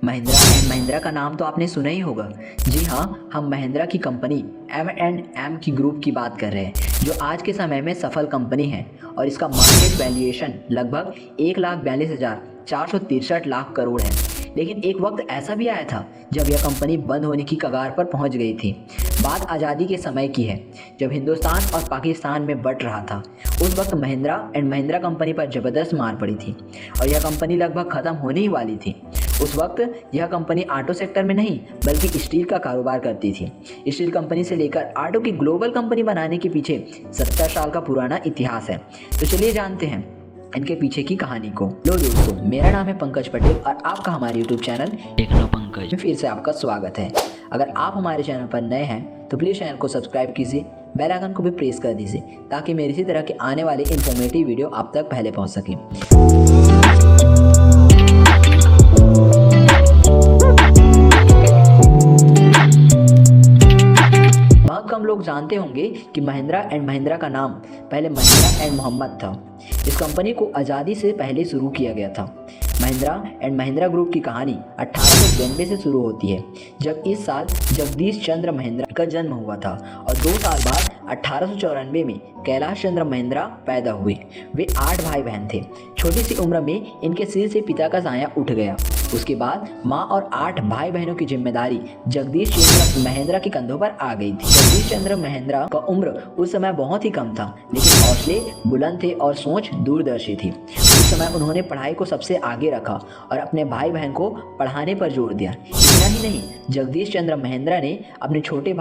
Mahindra and Mahindra का नाम तो आपने सुना ही होगा। जी हाँ, हम महिंद्रा की कंपनी M&M की ग्रुप की बात कर रहे हैं, जो आज के समय में सफल कंपनी है और इसका मार्केट वैल्यूएशन लगभग 1,42,463 लाख करोड़ है। लेकिन एक वक्त ऐसा भी आया था जब यह कंपनी बंद होने की कगार पर पहुंच गई थी। बात आज़ादी के समय की है, जब हिंदुस्तान और पाकिस्तान में बंट रहा था। उस वक्त महिंद्रा एंड महिंद्रा कंपनी पर ज़बरदस्त मार पड़ी थी और यह कंपनी लगभग ख़त्म होने ही वाली थी। उस वक्त यह कंपनी ऑटो सेक्टर में नहीं बल्कि स्टील का कारोबार करती थी। स्टील कंपनी से लेकर ऑटो की ग्लोबल कंपनी बनाने के पीछे 70 साल का पुराना इतिहास है। तो चलिए जानते हैं इनके पीछे की कहानी को। लो दोस्तों, मेरा नाम है पंकज पटेल और आपका हमारे यूट्यूब चैनल टेक्नो पंकज में फिर से आपका स्वागत है। अगर आप हमारे चैनल पर नए हैं तो प्लीज़ चैनल को सब्सक्राइब कीजिए, बेल आइकन को भी प्रेस कर दीजिए ताकि मेरी इसी तरह के आने वाले इन्फॉर्मेटिव वीडियो आप तक पहले पहुंच सके। बहुत कम लोग जानते होंगे कि महिंद्रा एंड महिंद्रा का नाम पहले महिंद्रा एंड मोहम्मद था। इस कंपनी को आज़ादी से पहले शुरू किया गया था। महिंद्रा एंड महिंद्रा ग्रुप की कहानी 1892 से शुरू होती है, जब इस साल जगदीश चंद्र महिंद्रा का जन्म हुआ था और 2 साल बाद 1894 में कैलाश चंद्र महिंद्रा पैदा हुए। वे 8 भाई बहन थे। छोटी सी उम्र में इनके सिर से पिता का साया उठ गया। उसके बाद माँ और 8 भाई बहनों की जिम्मेदारी जगदीश चंद्र महिंद्रा के कंधों पर आ गई थी। जगदीश चंद्र महिंद्रा का उम्र उस समय बहुत ही कम था, लेकिन हौसले बुलंद थे और सोच दूरदर्शी थी। उस समय उन्होंने पढ़ाई को सबसे आगे रखा और अपने भाई बहन को पढ़ाने पर जोर दिया। इतना ही नहीं, जगदीश चंद्र महिंद्रा ने अपने छोटे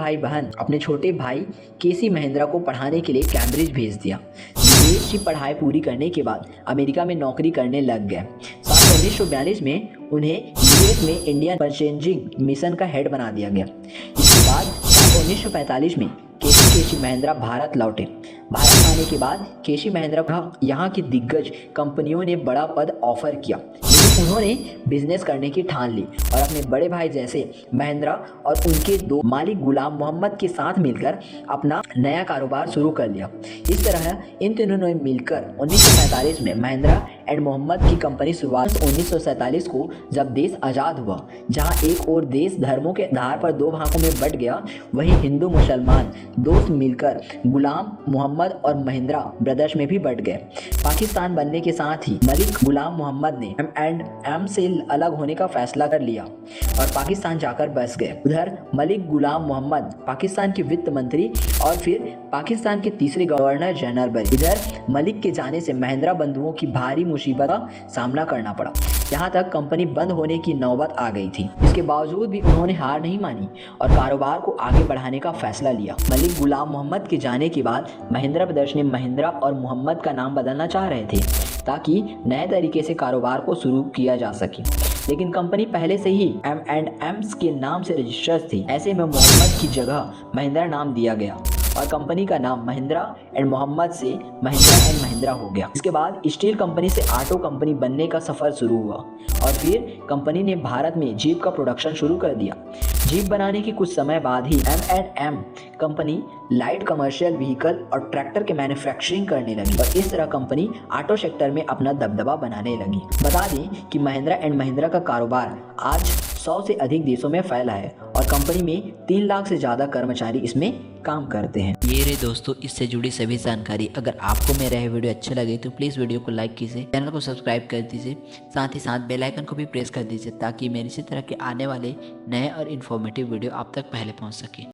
भाई केसी महिंद्रा को पढ़ाने के लिए कैम्ब्रिज भेज दिया। विदेश की पढ़ाई पूरी करने के बाद अमेरिका में नौकरी करने लग गए। साल 1942 में उन्हें यूएस में इंडियन परचेजिंग मिशन का हेड बना दिया गया। इसके बाद साल 1945 में केसी महिंद्रा भारत लौटे। भारत आने के बाद केसी महिंद्रा को यहाँ की दिग्गज कंपनियों ने बड़ा पद ऑफर किया, लेकिन उन्होंने बिजनेस करने की ठान ली और अपने बड़े भाई जैसे महिंद्रा और उनके 2 मालिक गुलाम मोहम्मद के साथ मिलकर अपना नया कारोबार शुरू कर लिया। इस तरह इन तीनों ने मिलकर 1945 में महिंद्रा एंड मोहम्मद की कंपनी शुरुआत। 1947 को जब देश आज़ाद हुआ, जहाँ एक और देश धर्मों के आधार पर 2 भागों में बंट गया, वहीं हिंदू मुसलमान दोस्त मिलकर गुलाम मोहम्मद और महिंद्रा ब्रदर्स में भी बंट गए। पाकिस्तान बनने के साथ ही मलिक गुलाम मोहम्मद ने M&M से अलग होने का फैसला कर लिया और पाकिस्तान जाकर बस गए। उधर मलिक गुलाम मोहम्मद पाकिस्तान के वित्त मंत्री और फिर पाकिस्तान के तीसरे गवर्नर जनरल बने। इधर मलिक के जाने से महिंद्रा बंधुओं की भारी मुसीबत का सामना करना पड़ा। यहाँ तक कंपनी बंद होने की नौबत आ गई थी। इसके बावजूद भी उन्होंने हार नहीं मानी और कारोबार को आगे बढ़ाने का फैसला लिया। मलिक गुलाम मोहम्मद के जाने के बाद महिंद्रा ब्रदर्स ने महिंद्रा और मोहम्मद का नाम बदलना चाह रहे थे ताकि नए तरीके से कारोबार को शुरू किया जा सके, लेकिन कंपनी पहले से ही M&M के नाम से रजिस्टर्ड थी। ऐसे में मोहम्मद की जगह महिंद्रा नाम दिया गया और कंपनी का नाम महिंद्रा एंड मोहम्मद से महिंद्रा एंड महिंद्रा हो गया। इसके बाद स्टील कंपनी से ऑटो कंपनी बनने का सफर शुरू हुआ और फिर कंपनी ने भारत में जीप का प्रोडक्शन शुरू कर दिया। जीप बनाने के कुछ समय बाद ही M&M company light commercial vehicle और ट्रैक्टर के मैन्युफैक्चरिंग करने लगी और इस तरह कंपनी ऑटो सेक्टर में अपना दबदबा बनाने लगी। बता दें कि महिंद्रा एंड महिंद्रा का कारोबार आज 100 से अधिक देशों में फैला है और कंपनी में 3 लाख से ज़्यादा कर्मचारी इसमें काम करते हैं। ये रहे दोस्तों इससे जुड़ी सभी जानकारी। अगर आपको मेरा यह वीडियो अच्छे लगे तो प्लीज़ वीडियो को लाइक कीजिए, चैनल को सब्सक्राइब कर दीजिए, साथ ही साथ बेल आइकन को भी प्रेस कर दीजिए ताकि मेरे इसी तरह के आने वाले नए और इन्फॉर्मेटिव वीडियो आप तक पहले पहुंच सके।